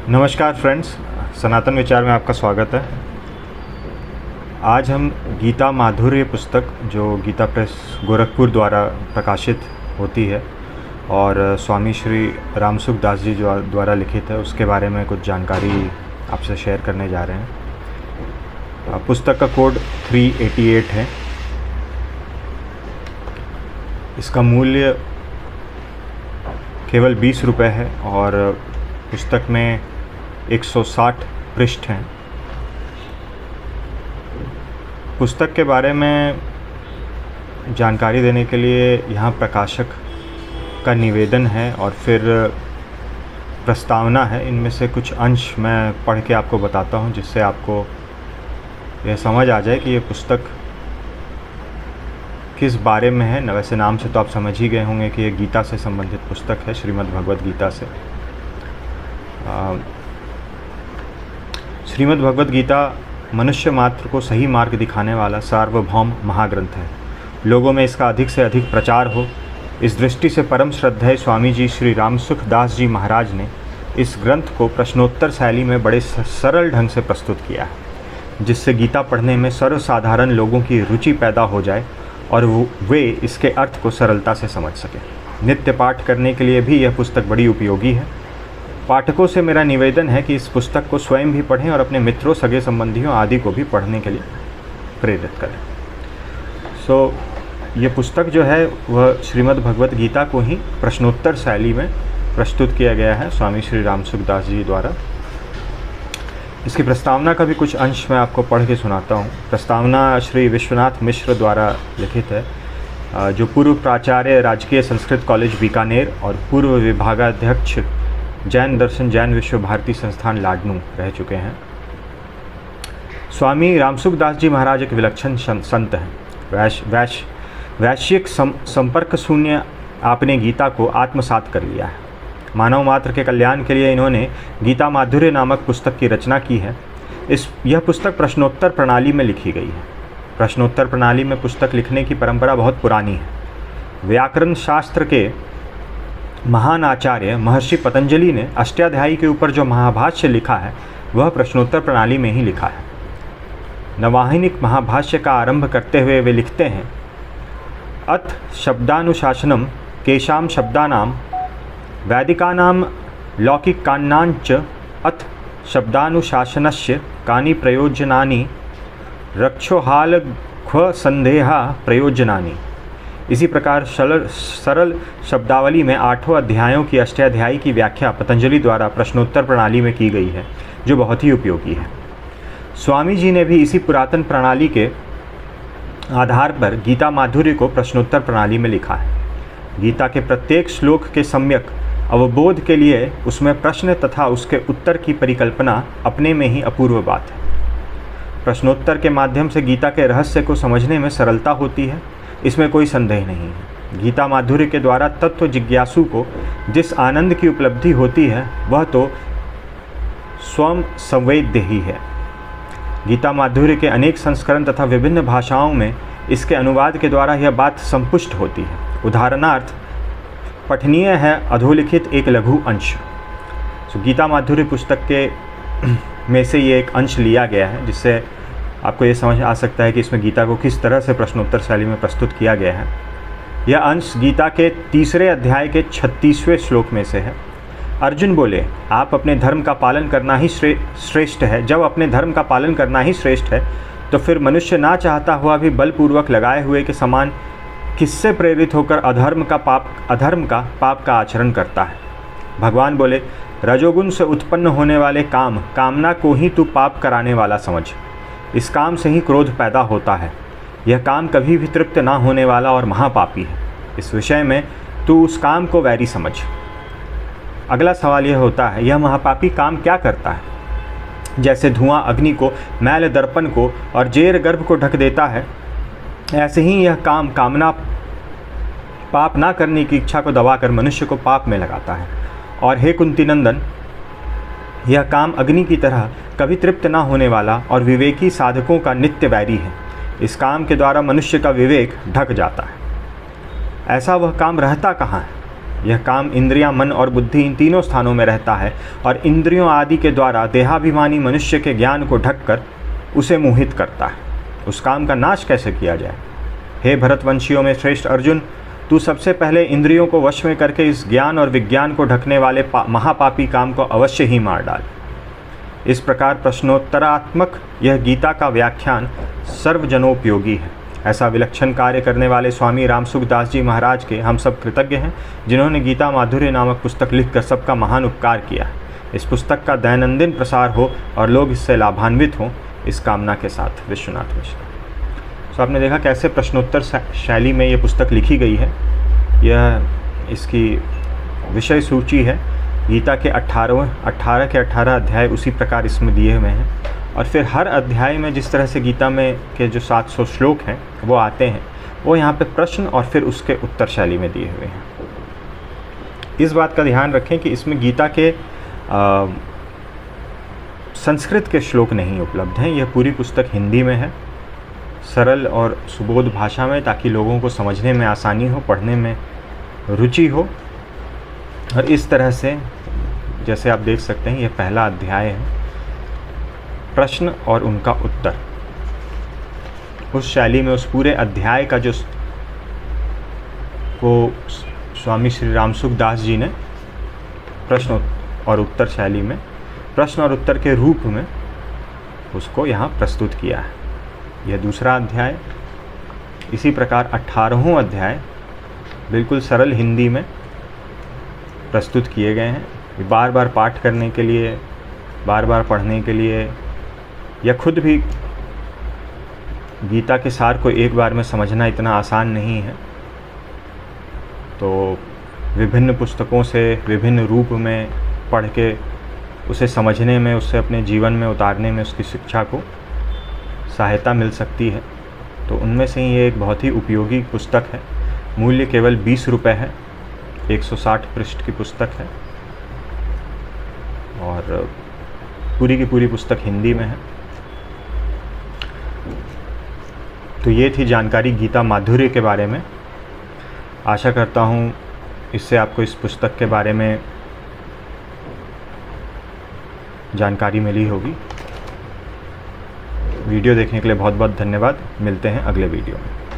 नमस्कार फ्रेंड्स, सनातन विचार में आपका स्वागत है। आज हम गीता माधुर्य पुस्तक जो गीता प्रेस गोरखपुर द्वारा प्रकाशित होती है और स्वामी श्री रामसुख दास जी द्वारा लिखित है, उसके बारे में कुछ जानकारी आपसे शेयर करने जा रहे हैं। पुस्तक का कोड 388 है। इसका मूल्य केवल 20 रुपये है और पुस्तक में 160 पृष्ठ हैं। पुस्तक के बारे में जानकारी देने के लिए यहाँ प्रकाशक का निवेदन है और फिर प्रस्तावना है। इनमें से कुछ अंश मैं पढ़ के आपको बताता हूँ, जिससे आपको यह समझ आ जाए कि ये पुस्तक किस बारे में है। वैसे नाम से तो आप समझ ही गए होंगे कि ये गीता से संबंधित पुस्तक है, श्रीमद् भगवद गीता से। श्रीमद् भगवद गीता मनुष्य मात्र को सही मार्ग दिखाने वाला सार्वभौम महाग्रंथ है। लोगों में इसका अधिक से अधिक प्रचार हो, इस दृष्टि से परम श्रद्धेय स्वामी जी श्री रामसुख दास जी महाराज ने इस ग्रंथ को प्रश्नोत्तर शैली में बड़े सरल ढंग से प्रस्तुत किया है, जिससे गीता पढ़ने में सर्वसाधारण लोगों की रुचि पैदा हो जाए और वे इसके अर्थ को सरलता से समझ सकें। नित्य पाठ करने के लिए भी यह पुस्तक बड़ी उपयोगी है। पाठकों से मेरा निवेदन है कि इस पुस्तक को स्वयं भी पढ़ें और अपने मित्रों, सगे संबंधियों आदि को भी पढ़ने के लिए प्रेरित करें। ये पुस्तक जो है वह श्रीमद् भगवद गीता को ही प्रश्नोत्तर शैली में प्रस्तुत किया गया है स्वामी श्री रामसुख दास जी द्वारा। इसकी प्रस्तावना का भी कुछ अंश मैं आपको पढ़ के सुनाता हूँ। प्रस्तावना श्री विश्वनाथ मिश्र द्वारा लिखित है, जो पूर्व प्राचार्य राजकीय संस्कृत कॉलेज बीकानेर और पूर्व विभागाध्यक्ष जैन दर्शन जैन विश्व भारती संस्थान लाडनू रह चुके हैं। स्वामी रामसुख दास जी महाराज एक विलक्षण संत हैं। वैश्विक संपर्क शून्य आपने गीता को आत्मसात कर लिया है। मानव मात्र के कल्याण के लिए इन्होंने गीता माधुर्य नामक पुस्तक की रचना की है। यह पुस्तक प्रश्नोत्तर प्रणाली में लिखी गई है। प्रश्नोत्तर प्रणाली में पुस्तक लिखने की परंपरा बहुत पुरानी है। व्याकरण शास्त्र के महान आचार्य महर्षि पतंजलि ने अष्टाध्यायी के ऊपर जो महाभाष्य लिखा है वह प्रश्नोत्तर प्रणाली में ही लिखा है। नवाहिनिक महाभाष्य का आरंभ करते हुए वे लिखते हैं, अथ शब्दानुशासनम केशाम शब्दानाम वैदिकानाम लौकिकानांच अथ शब्दानुशासनस्य कानि प्रयोजनानि रक्षोहालघ्व संदेहा प्रयोजनानि। इसी प्रकार सरल शब्दावली में 8 अध्यायों की अष्टाध्यायी की व्याख्या पतंजलि द्वारा प्रश्नोत्तर प्रणाली में की गई है, जो बहुत ही उपयोगी है। स्वामी जी ने भी इसी पुरातन प्रणाली के आधार पर गीता माधुर्य को प्रश्नोत्तर प्रणाली में लिखा है। गीता के प्रत्येक श्लोक के सम्यक अवबोध के लिए उसमें प्रश्न तथा उसके उत्तर की परिकल्पना अपने में ही अपूर्व बात है। प्रश्नोत्तर के माध्यम से गीता के रहस्य को समझने में सरलता होती है, इसमें कोई संदेह नहीं है। गीता माधुर्य के द्वारा तत्व जिज्ञासु को जिस आनंद की उपलब्धि होती है वह तो स्वयं संवेद्य ही है। गीता माधुर्य के अनेक संस्करण तथा विभिन्न भाषाओं में इसके अनुवाद के द्वारा यह बात संपुष्ट होती है। उदाहरणार्थ पठनीय है अधोलिखित एक लघु अंश। गीता माधुर्य पुस्तक के में से ये एक अंश लिया गया है, जिससे आपको ये समझ आ सकता है कि इसमें गीता को किस तरह से प्रश्नोत्तर शैली में प्रस्तुत किया गया है। यह अंश गीता के 3 अध्याय के 36वें श्लोक में से है। अर्जुन बोले, आप अपने धर्म का पालन करना ही श्रेष्ठ है। जब अपने धर्म का पालन करना ही श्रेष्ठ है तो फिर मनुष्य ना चाहता हुआ भी बलपूर्वक लगाए हुए के समान किससे प्रेरित होकर अधर्म का पाप का आचरण करता है। भगवान बोले, रजोगुण से उत्पन्न होने वाले कामना को ही तू पाप कराने वाला समझ। इस काम से ही क्रोध पैदा होता है। यह काम कभी भी तृप्त ना होने वाला और महापापी है। इस विषय में तू उस काम को वैरी समझ। अगला सवाल यह होता है, यह महापापी काम क्या करता है? जैसे धुआं अग्नि को, मैल दर्पण को और जेर गर्भ को ढक देता है, ऐसे ही यह कामना पाप ना करने की इच्छा को दबाकर मनुष्य को पाप में लगाता है। और हे कुंती नंदन, यह काम अग्नि की तरह कभी तृप्त ना होने वाला और विवेकी साधकों का नित्य वैरी है। इस काम के द्वारा मनुष्य का विवेक ढक जाता है। ऐसा वह काम रहता कहाँ है? यह काम इंद्रियां, मन और बुद्धि इन तीनों स्थानों में रहता है और इंद्रियों आदि के द्वारा देहाभिमानी मनुष्य के ज्ञान को ढककर उसे मोहित करता है। उस काम का नाश कैसे किया जाए? हे भरतवंशियों में श्रेष्ठ अर्जुन, तू सबसे पहले इंद्रियों को वश में करके इस ज्ञान और विज्ञान को ढकने वाले महापापी काम को अवश्य ही मार डाल। इस प्रकार प्रश्नोत्तरात्मक यह गीता का व्याख्यान सर्वजनोपयोगी है। ऐसा विलक्षण कार्य करने वाले स्वामी रामसुखदास जी महाराज के हम सब कृतज्ञ हैं, जिन्होंने गीता माधुर्य नामक पुस्तक लिखकर सबका महान उपकार किया। इस पुस्तक का दैनंदिन प्रसार हो और लोग इससे लाभान्वित हों, इस कामना के साथ विश्वनाथ मिश्र। तो आपने देखा कैसे प्रश्नोत्तर शैली में ये पुस्तक लिखी गई है। यह इसकी विषय सूची है। गीता के 18 के 18 अध्याय उसी प्रकार इसमें दिए हुए हैं और फिर हर अध्याय में जिस तरह से गीता में के जो 700 श्लोक हैं वो आते हैं, वो यहाँ पे प्रश्न और फिर उसके उत्तर शैली में दिए हुए हैं। इस बात का ध्यान रखें कि इसमें गीता के संस्कृत के श्लोक नहीं उपलब्ध हैं। यह पूरी पुस्तक हिंदी में है, सरल और सुबोध भाषा में, ताकि लोगों को समझने में आसानी हो, पढ़ने में रुचि हो। और इस तरह से जैसे आप देख सकते हैं, यह पहला अध्याय है, प्रश्न और उनका उत्तर। उस शैली में उस पूरे अध्याय का जो को स्वामी श्री रामसुखदास जी ने प्रश्न और उत्तर शैली में, प्रश्न और उत्तर के रूप में उसको यहाँ प्रस्तुत किया है। यह दूसरा अध्याय। इसी प्रकार 18वां अध्याय बिल्कुल सरल हिंदी में प्रस्तुत किए गए हैं। बार बार पाठ करने के लिए, बार बार पढ़ने के लिए, या खुद भी गीता के सार को एक बार में समझना इतना आसान नहीं है। तो विभिन्न पुस्तकों से विभिन्न रूप में पढ़ के उसे समझने में, उससे अपने जीवन में उतारने में उसकी शिक्षा को सहायता मिल सकती है। तो उनमें से ही ये एक बहुत ही उपयोगी पुस्तक है। मूल्य केवल 20 रुपये है। 160 पृष्ठ की पुस्तक है और पूरी की पूरी पुस्तक हिंदी में है। तो ये थी जानकारी गीता माधुर्य के बारे में। आशा करता हूँ इससे आपको इस पुस्तक के बारे में जानकारी मिली होगी। वीडियो देखने के लिए बहुत बहुत धन्यवाद। मिलते हैं अगले वीडियो में।